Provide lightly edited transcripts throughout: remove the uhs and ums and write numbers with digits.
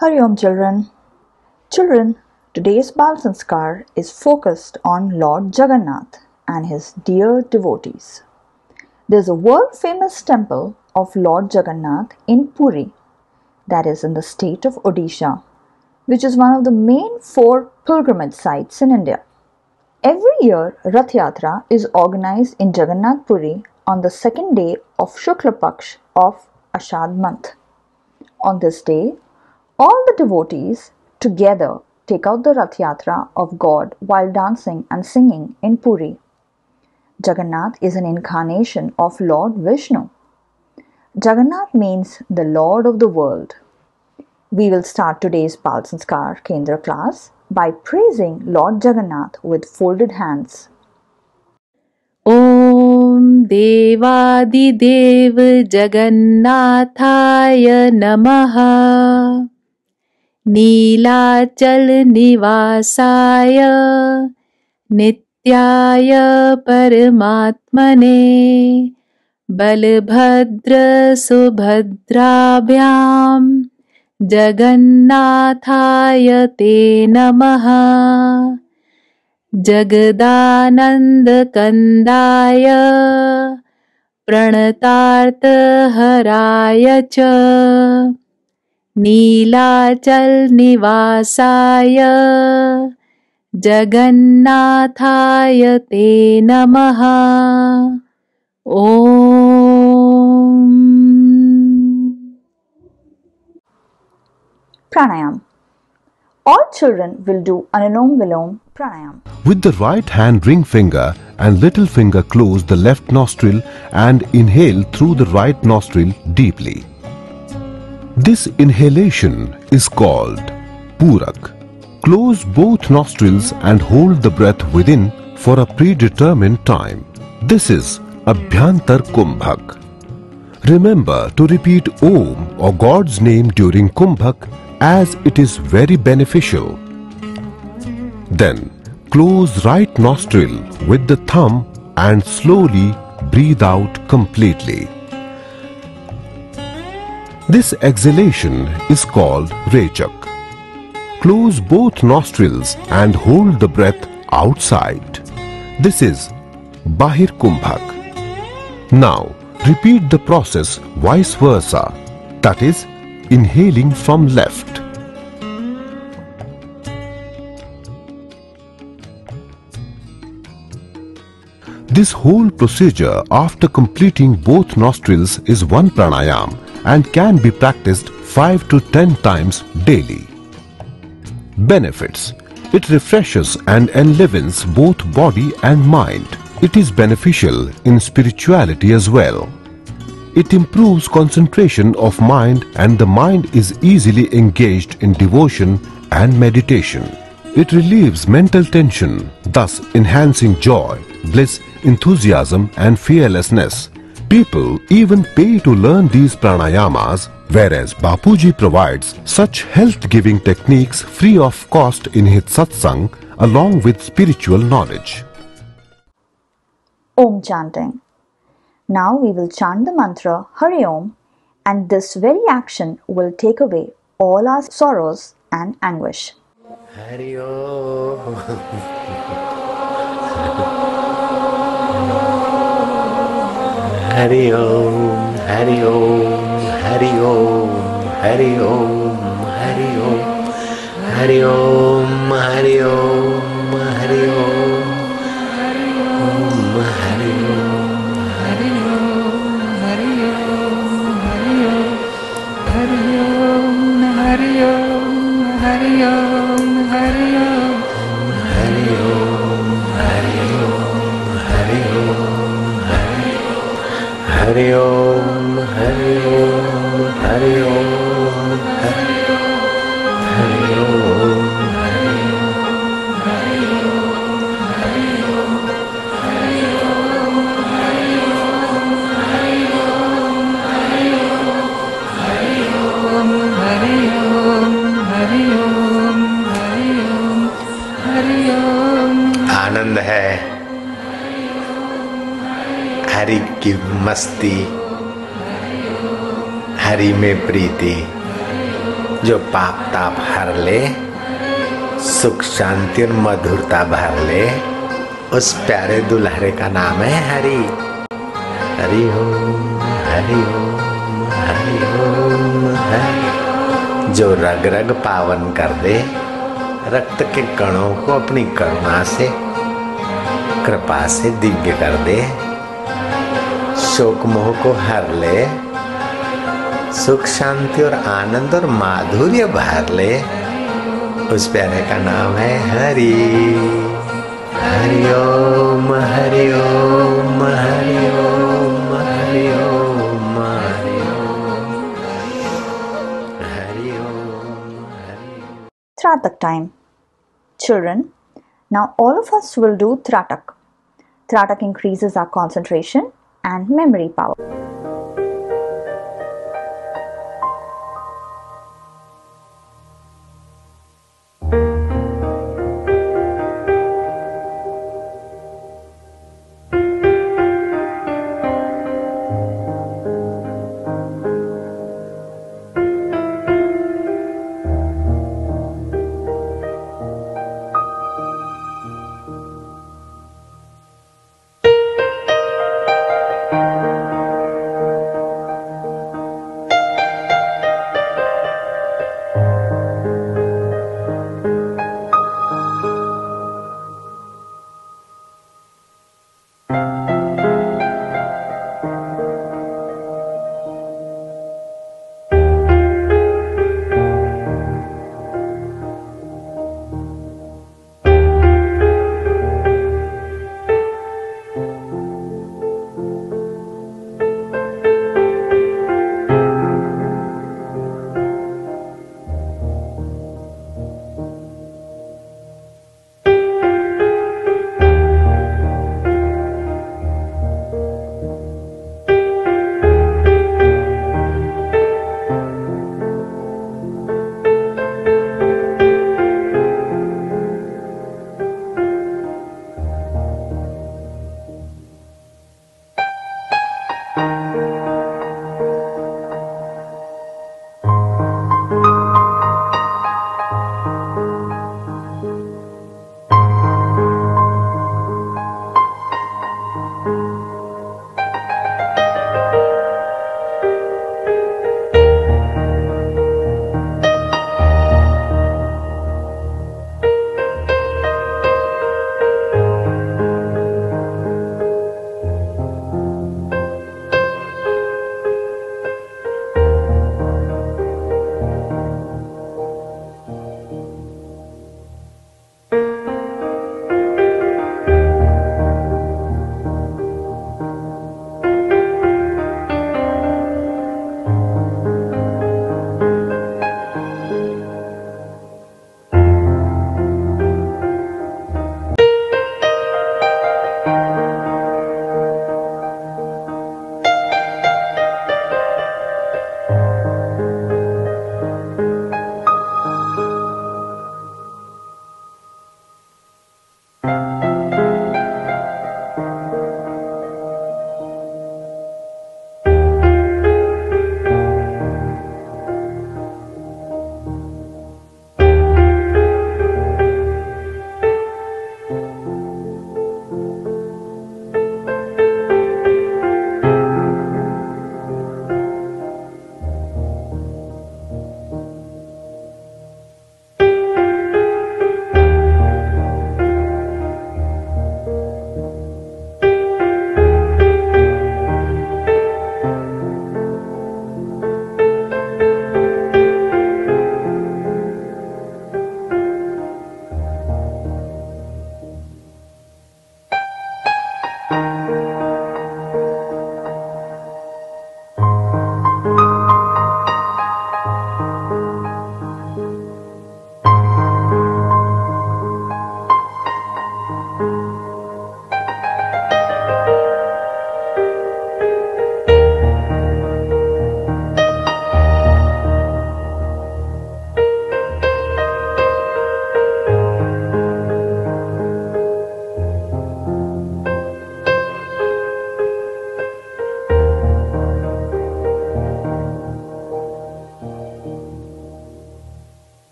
Hari Om children. Children, today's Bal Sanskar is focused on Lord Jagannath and his dear devotees. There is a world-famous temple of Lord Jagannath in Puri, that is in the state of Odisha, which is one of the main 4 pilgrimage sites in India. Every year, Rath Yatra is organized in Jagannath Puri on the 2nd day of Shukla Paksh of Ashad month. On this day, all the devotees together take out the Rath Yatra of God while dancing and singing in Puri. Jagannath is an incarnation of Lord Vishnu. Jagannath means the Lord of the world. We will start today's Bal Sanskar Kendra class by praising Lord Jagannath with folded hands. Om Devadidev Jagannathaya Namaha Neelachal Nivasaya Nityaya Paramatmane Balbhadra Subhadrabhyam Jagannathaya Te Namaha Jagadananda Kandaya Pranatartha Haraya Cha Neelachal Nivasaya Jagannathaya Te Namaha. Om. Pranayam. All children will do Anulom-Vilom Pranayama. With the right hand ring finger and little finger close the left nostril and inhale through the right nostril deeply. This inhalation is called Purak. Close both nostrils and hold the breath within for a predetermined time. This is Abhyantar Kumbhak. Remember to repeat Om or God's name during Kumbhak as it is very beneficial. Then close right nostril with the thumb and slowly breathe out completely. This exhalation is called Rechak. Close both nostrils and hold the breath outside. This is Bahir Kumbhak. Now repeat the process vice versa, that is, inhaling from left. This whole procedure after completing both nostrils is one pranayam and can be practiced 5 to 10 times daily. Benefits: it refreshes and enlivens both body and mind. It is beneficial in spirituality as well. It improves concentration of mind and the mind is easily engaged in devotion and meditation. It relieves mental tension, thus enhancing joy, bliss, enthusiasm and fearlessness. People even pay to learn these pranayamas, whereas Bapuji provides such health-giving techniques free of cost in his satsang along with spiritual knowledge. Om chanting. Now we will chant the mantra Hari Om, and this very action will take away all our sorrows and anguish. Hari Om. Hari Om, Hari Om, Hari Om, Hari Om, Hari Om, Hari Om, Hari Om, Hari Om, Hari Hari Om, Hari Om, Hari Om, Hari Om, Hari आनंद है हरि की मस्ती, हरि में प्रीति, जो पाप ताप हर ले, सुख शांति और मधुरता भर ले, उस प्यारे दुल्हरे का नाम है हरि। हरि ओम हरि ओम हरि ओम हरि। जो रग रग पावन कर दे, रक्त के कणों को अपनी करुणा से, कृपा से दिव्य कर दे, शोक मोह को हर ले, सुख शांति और आनंद और माधुर्य भर ले, उस प्यारे का नाम है हरि। हरि ओम हरि ओम हरि ओम हरि ओम हरि ओम हरि ओम हरि ओम। Tratak time. Children, now all of us will do Tratak. Tratak increases our concentration and memory power.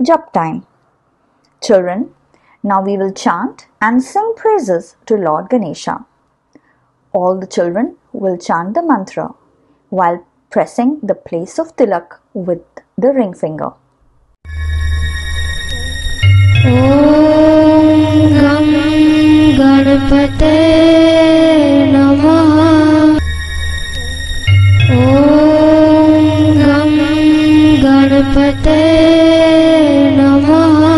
Jap time. Children, now we will chant and sing praises to Lord Ganesha. All the children will chant the mantra while pressing the place of Tilak with the ring finger. Om Gam Ganapate Namaha. Om Gam Ganapate Namaha.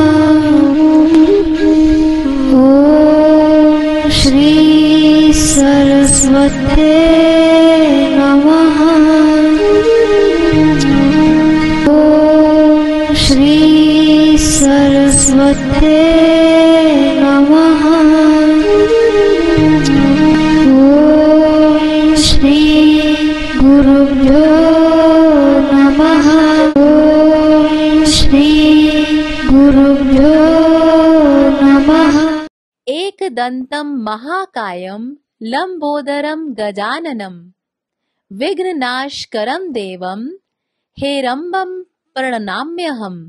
Om Shri Saraswate Namaha. Om Shri Saraswate Namaha. Om Shri Gurubhyo Namaha. Om Shri Gurubhyo Namaha. एकदन्तं महाकायं लम्बोदरं गजाननं विघ्ननाशकरं देवं हेरम्बं प्रणमाम्यहम्.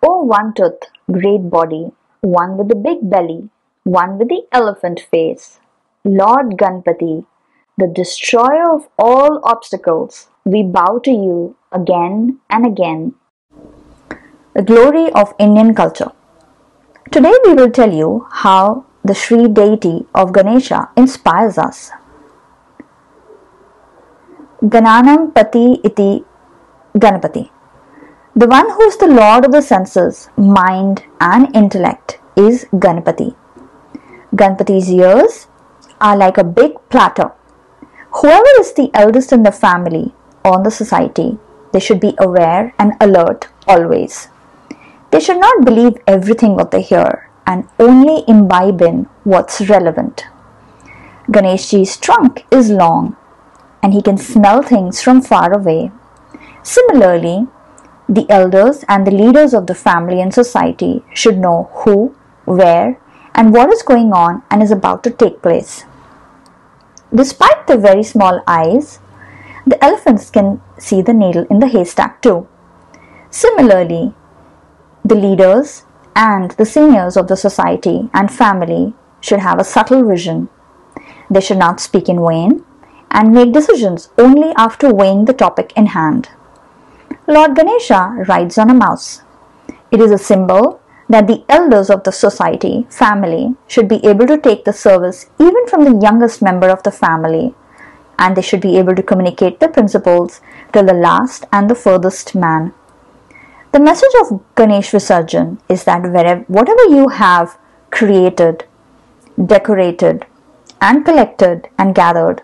O one-tooth, great body, one with the big belly, one with the elephant face, Lord Ganpati, the destroyer of all obstacles, we bow to you again and again. The glory of Indian culture. Today we will tell you how the Sri deity of Ganesha inspires us. Gananam Pati iti Ganapati. The one who is the lord of the senses, mind and intellect is Ganapati. Ganapati's ears are like a big platter. Whoever is the eldest in the family or in the society, they should be aware and alert always. They should not believe everything what they hear and only imbibe in what's relevant. Ganeshji's trunk is long and he can smell things from far away. Similarly, the elders and the leaders of the family and society should know who, where, and what is going on and is about to take place. Despite the very small eyes, the elephants can see the needle in the haystack too. Similarly, the leaders and the seniors of the society and family should have a subtle vision. They should not speak in vain and make decisions only after weighing the topic in hand. Lord Ganesha rides on a mouse. It is a symbol that the elders of the society, family, should be able to take the service even from the youngest member of the family, and they should be able to communicate the principles till the last and the furthest man. The message of Ganesh Visarjan is that whatever you have created, decorated, and collected and gathered,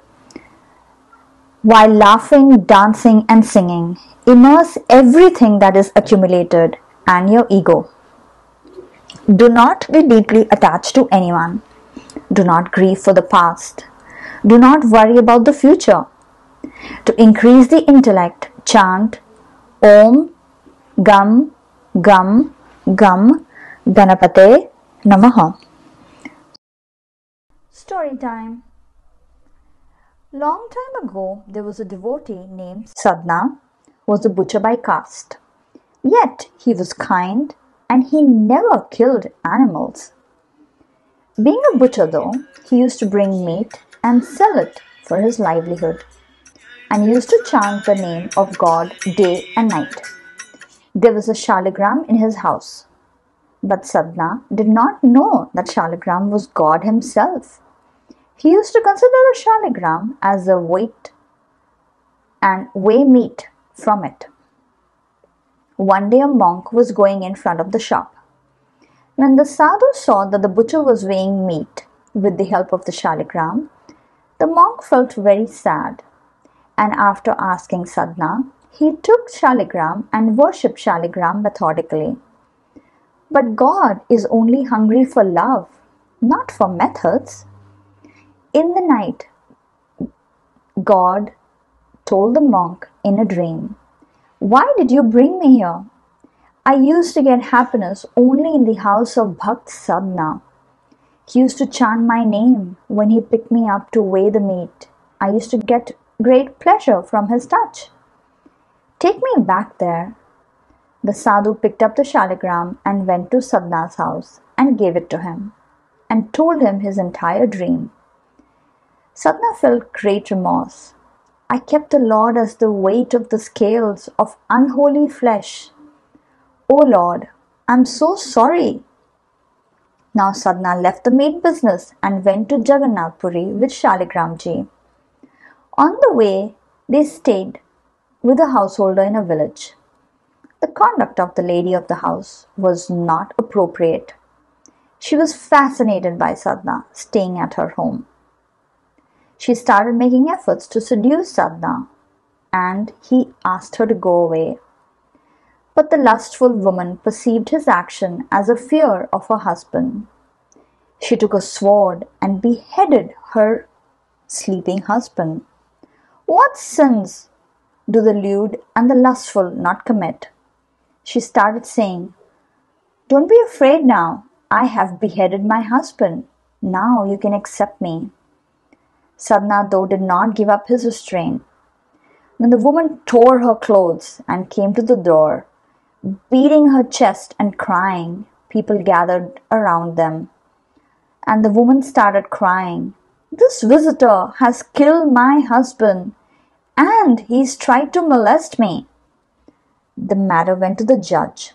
while laughing, dancing, and singing, immerse everything that is accumulated and your ego. Do not be deeply attached to anyone. Do not grieve for the past. Do not worry about the future. To increase the intellect, chant Om Gam Gam Gam Ganapate Namaha. Story time. Long time ago, there was a devotee named Sadnaa, who was a butcher by caste. Yet he was kind and he never killed animals. Being a butcher though, he used to bring meat and sell it for his livelihood, and used to chant the name of God day and night. There was a shaligram in his house, but Sadnaa did not know that shaligram was God himself. He used to consider the shaligram as a weight and weigh meat from it. One day a monk was going in front of the shop. When the sadhu saw that the butcher was weighing meat with the help of the shaligram, the monk felt very sad, and after asking Sadnaa, he took shaligram and worshipped shaligram methodically. But God is only hungry for love, not for methods. In the night, God told the monk in a dream, "Why did you bring me here? I used to get happiness only in the house of Bhakt Sadnaa. He used to chant my name when he picked me up to weigh the meat. I used to get great pleasure from his touch. Take me back there." The sadhu picked up the shaligram and went to Sadnaa's house and gave it to him and told him his entire dream. Sadnaa felt great remorse. I kept the Lord as the weight of the scales of unholy flesh. O Lord, I am so sorry. Now Sadnaa left the maid business and went to Jagannath Puri with Shaligramji. On the way, they stayed with a householder in a village. The conduct of the lady of the house was not appropriate. She was fascinated by Sadnaa staying at her home. She started making efforts to seduce Sadnaa, and he asked her to go away. But the lustful woman perceived his action as a fear of her husband. She took a sword and beheaded her sleeping husband. What sins do the lewd and the lustful not commit? She started saying, "Don't be afraid now. I have beheaded my husband. Now you can accept me." Sadnaa, though, did not give up his restraint. When the woman tore her clothes and came to the door, beating her chest and crying, people gathered around them. And the woman started crying, "This visitor has killed my husband, and he's tried to molest me." The matter went to the judge.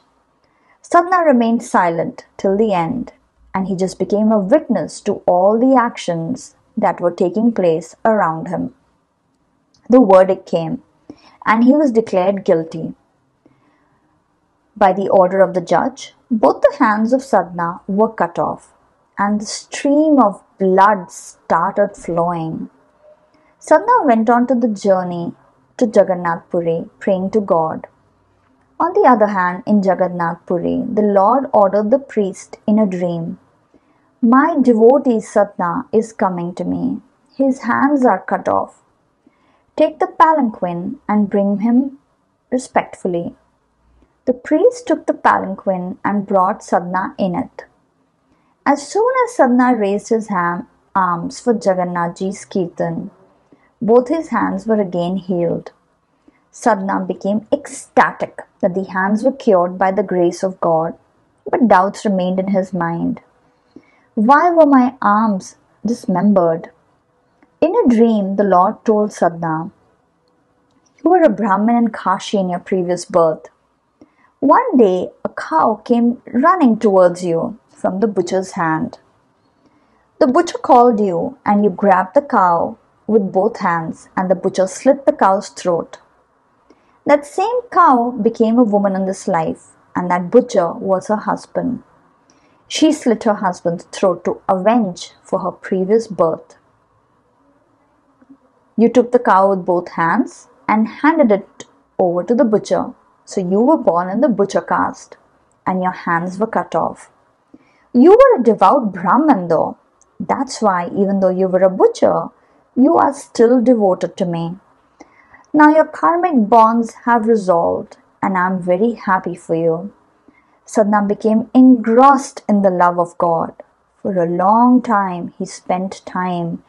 Sadnaa remained silent till the end, and he just became a witness to all the actions that were taking place around him. The verdict came, and he was declared guilty. By the order of the judge, both the hands of Sadnaa were cut off, and the stream of blood started flowing. Sadnaa went on to the journey to Jagannath Puri, praying to God. On the other hand, in Jagannath Puri, the Lord ordered the priest in a dream, "My devotee Sadnaa is coming to me. His hands are cut off. Take the palanquin and bring him respectfully." The priest took the palanquin and brought Sadnaa in it. As soon as Sadnaa raised his arms for Jagannathji's kirtan, both his hands were again healed. Sadnaa became ecstatic that the hands were cured by the grace of God, but doubts remained in his mind. Why were my arms dismembered? In a dream, the Lord told Sadnaa, "You were a Brahmin in Kashi in your previous birth. One day, a cow came running towards you from the butcher's hand. The butcher called you, and you grabbed the cow with both hands, and the butcher slit the cow's throat. That same cow became a woman in this life, and that butcher was her husband. She slit her husband's throat to avenge for her previous birth. You took the cow with both hands and handed it over to the butcher, so you were born in the butcher caste, and your hands were cut off. You were a devout Brahmin though. That's why, even though you were a butcher, you are still devoted to me. Now your karmic bonds have resolved, and I am very happy for you." Sadnaa became engrossed in the love of God. For a long time he spent time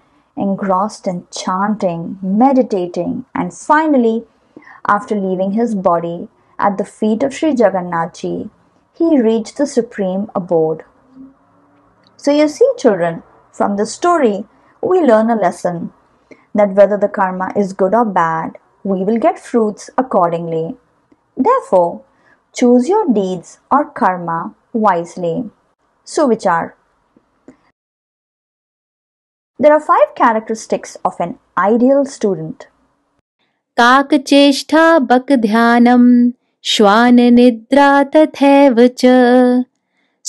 engrossed in chanting, meditating, and finally, after leaving his body at the feet of Sri Jagannathji, he reached the supreme abode. So you see, children, from this story, we learn a lesson that whether the karma is good or bad, we will get fruits accordingly. Therefore, choose your deeds or karma wisely. So which are? There are 5 characteristics of an ideal student. काकचेष्टा बकध्यानं श्वाननिद्रा तथैव च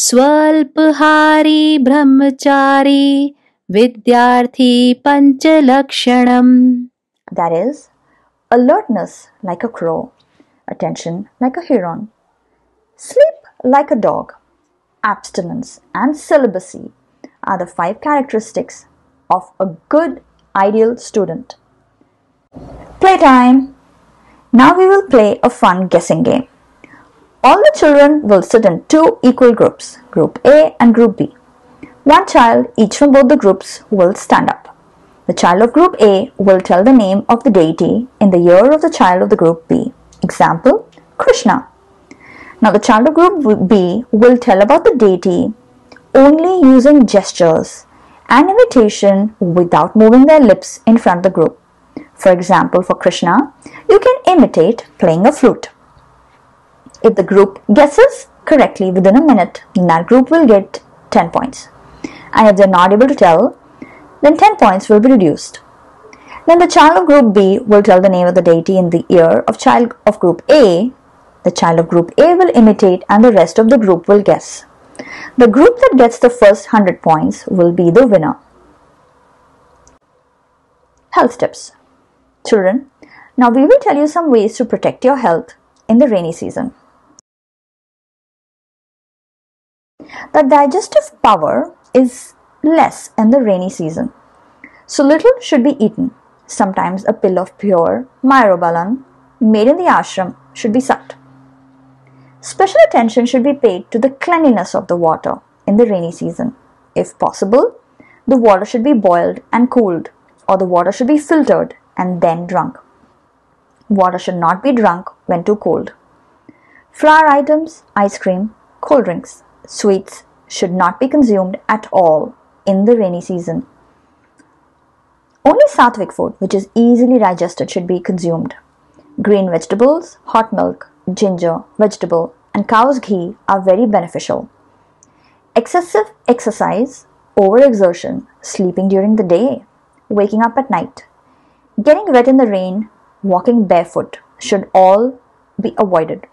स्वल्पहारी ब्रह्मचारी विद्यार्थी पंचलक्षणम्. That is, alertness like a crow, attention like a heron, sleep like a dog, abstinence and celibacy are the 5 characteristics of a good ideal student. Playtime! Now we will play a fun guessing game. All the children will sit in 2 equal groups, Group A and Group B. One child, each from both the groups, will stand up. The child of Group A will tell the name of the deity in the year of the child of the Group B. Example, Krishna. Now the child of group B will tell about the deity only using gestures and imitation without moving their lips in front of the group. For example, for Krishna, you can imitate playing a flute. If the group guesses correctly within a minute, then that group will get 10 points. And if they are not able to tell, then 10 points will be reduced. Then the child of group B will tell the name of the deity in the ear of child of group A. The child of group A will imitate and the rest of the group will guess. The group that gets the first 100 points will be the winner. Health tips. Children, now we will tell you some ways to protect your health in the rainy season. The digestive power is less in the rainy season, so little should be eaten. Sometimes a pill of pure myrobalan made in the ashram should be sucked. Special attention should be paid to the cleanliness of the water in the rainy season. If possible, the water should be boiled and cooled, or the water should be filtered and then drunk. Water should not be drunk when too cold. Flour items, ice cream, cold drinks, sweets should not be consumed at all in the rainy season. Only sattvic food, which is easily digested, should be consumed. Green vegetables, hot milk, ginger, vegetable, and cow's ghee are very beneficial. Excessive exercise, overexertion, sleeping during the day, waking up at night, getting wet in the rain, walking barefoot should all be avoided.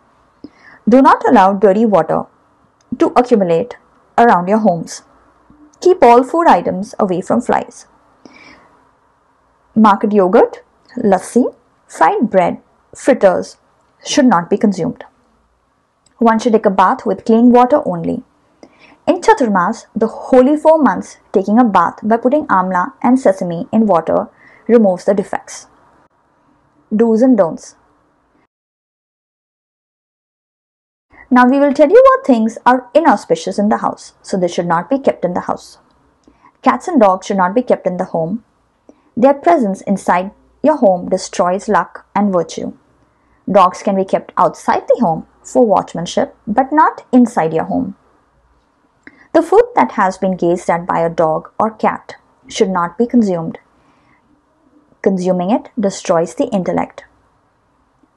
Do not allow dirty water to accumulate around your homes. Keep all food items away from flies. Market yogurt, lassi, fried bread, fritters should not be consumed. One should take a bath with clean water only. In Chaturmas, the holy 4 months, taking a bath by putting amla and sesame in water removes the defects. Do's and don'ts. Now we will tell you what things are inauspicious in the house, so they should not be kept in the house. Cats and dogs should not be kept in the home. Their presence inside your home destroys luck and virtue. Dogs can be kept outside the home for watchmanship, but not inside your home. The food that has been gazed at by a dog or cat should not be consumed. Consuming it destroys the intellect.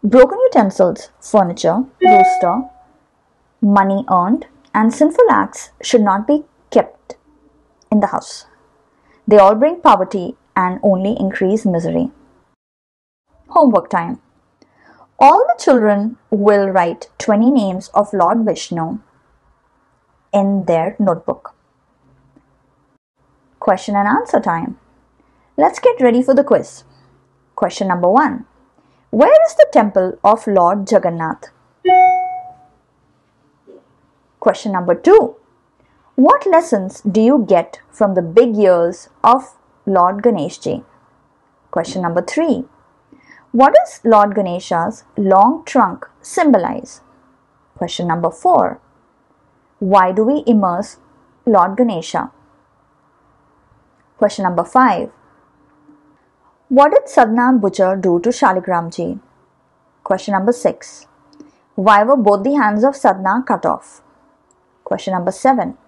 Broken utensils, furniture, rooster, money earned, and sinful acts should not be kept in the house. They all bring poverty and only increase misery. Homework time. All the children will write 20 names of Lord Vishnu in their notebook. Question and answer time. Let's get ready for the quiz. Question number 1. Where is the temple of Lord Jagannath? Question number 2. What lessons do you get from the big ears of Lord Ganesh ji? Question number 3. What does Lord Ganesha's long trunk symbolize? Question number 4. Why do we immerse Lord Ganesha? Question number 5. What did Sadnaa butcher do to Shaligramji? Question number 6. Why were both the hands of Sadnaa cut off? Question number 7.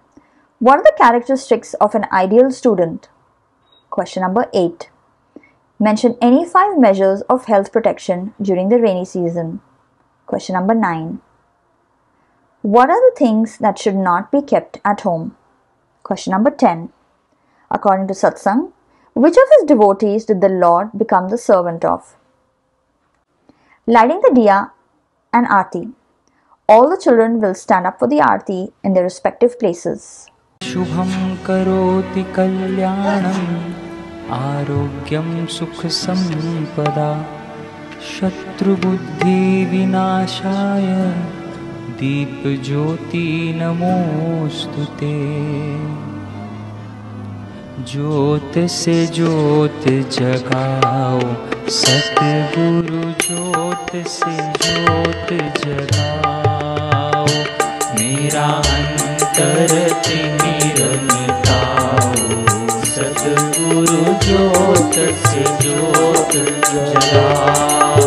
What are the characteristics of an ideal student? Question number 8. Mention any 5 measures of health protection during the rainy season. Question number 9. What are the things that should not be kept at home? Question number 10. According to Satsang, which of his devotees did the Lord become the servant of? Lighting the diya and aarti. All the children will stand up for the aarti in their respective places. Shubham karoti kalyanam Arogyam sukha sampada Shatru buddhi vinashaya Deep jyoti namostute ज्योत से ज्योत जगाओ सतगुरु ज्योत से ज्योत जगाओ मेरा अंतर तिमिर मिटाओ सतगुरु ज्योत से ज्योत जगाओ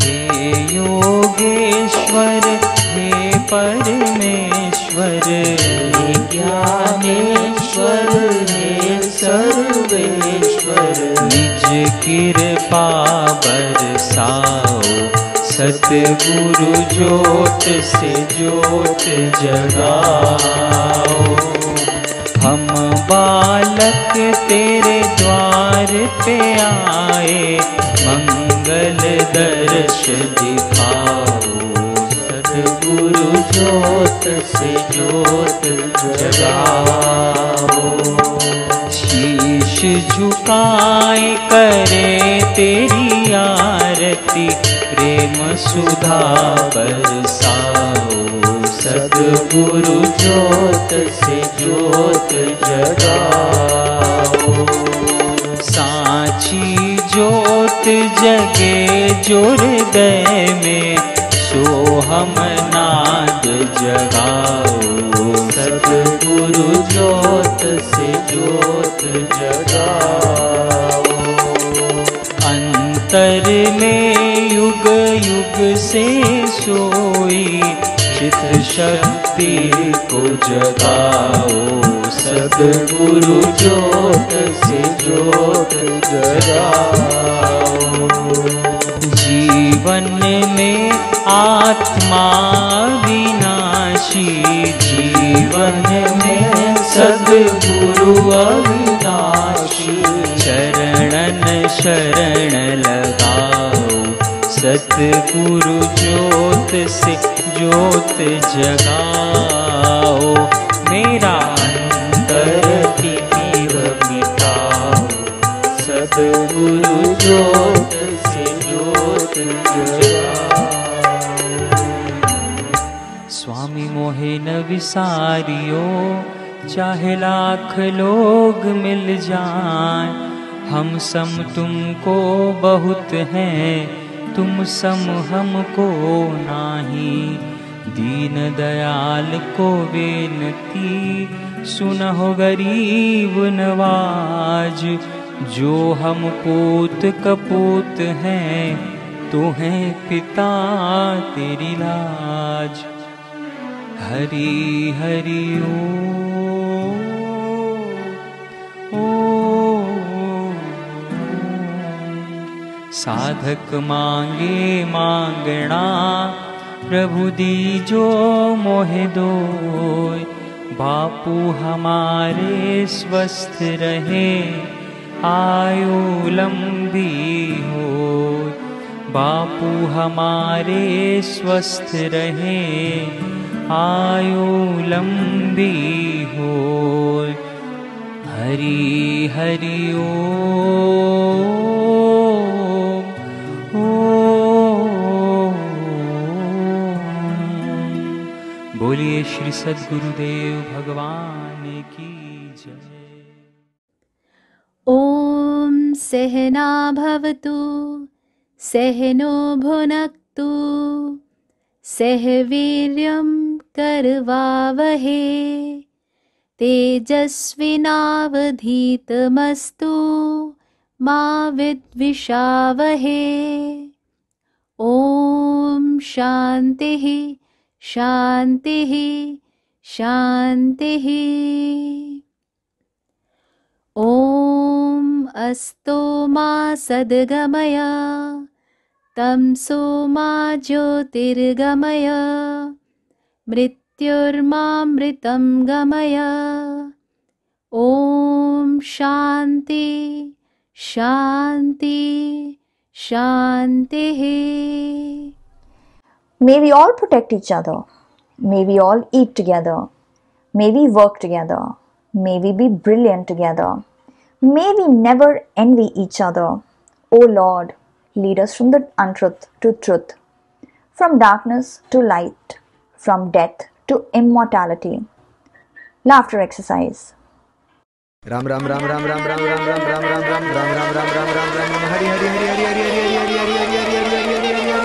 हे योगेश ज्ञानेश्वर हे परमेश्वर, हे ज्ञानेश्वर हे सर्वेश्वर, निज कृपा बरसाओ सतगुरु ज्योत से ज्योत जगाओ। हम बालक तेरे द्वार पे आए, मंगल दर्श दिखाओ सतगुरु ज्योत से ज्योत जगाओ। शीश झुकाए करे तेरी आरती, प्रेम सुधा बरसाओ सतगुरु ज्योत से ज्योत जगाओ। सांची ज्योत जगे जो हृदय में, सो हम नाद जगाओ सतगुरु ज्योत से ज्योत जगाओ। अंतर में युग युग से सोई, चित्र शक्ति को जगाओ सतगुरु ज्योत से ज्योत जगाओ। जीवन में आत्मा विनाशी, जीवन में सद्गुरु अविनाशी, चरणन शरण लगाओ सतगुरु ज्योत से ज्योत जगाओ। मेरा अंतर की नींव मिटाओ सतगुरु ज्योत से ज्योत जगाओ। स्वामी मोहे न विसारियो, चाहे लाख लोग मिल जाएं, हम सम तुमको बहुत हैं, तुम सम हमको नाही। दीन दयाल को बेनती, सुनहो गरीब नवाज, जो हम पूत कपूत हैं, तो हैं पिता तेरी लाज। हरि हरि साधक मांगे मांगना, प्रभु दीजो मोहे दोय। बापू हमारे स्वस्थ रहे, आयु लंबी हो। बापू हमारे स्वस्थ रहे, आयु लंबी हो। हरि हरि ओम। बोलिए श्री सद्गुरुदेव भगवान की जय। ओम सहना भवतु, सहनो भुनक्तु, सह वीर्यं करवावहे, तेजस्विनावधीतमस्तु मा विद्विषावहे। ओम शांतिः शांतिः शांतिः। ओम अस्तो मा सद्गमय, तमसो मा ज्योतिर्गमय, मृत्युर्मामृतं गमय। ओम शांति शांति शांतिः। May we all protect each other. May we all eat together. May we work together. May we be brilliant together. May we never envy each other. O Lord, lead us from the untruth to truth, from darkness to light, from death to immortality. Laughter exercise. Ram Ram Ram Ram Ram Ram Ram Ram Ram Ram Ram Ram Ram Ram Ram Ram Ram Hari Hari Hari Hari Hari Hari Hari Hari Hari Hari Hari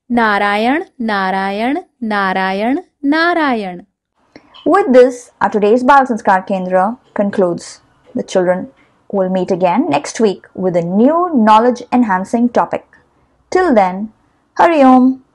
Narayan, Narayan, Narayan, Narayan. With this, our today's Bal Sanskar Kendra concludes. The children will meet again next week with a new knowledge enhancing topic. Till then, Hari Om.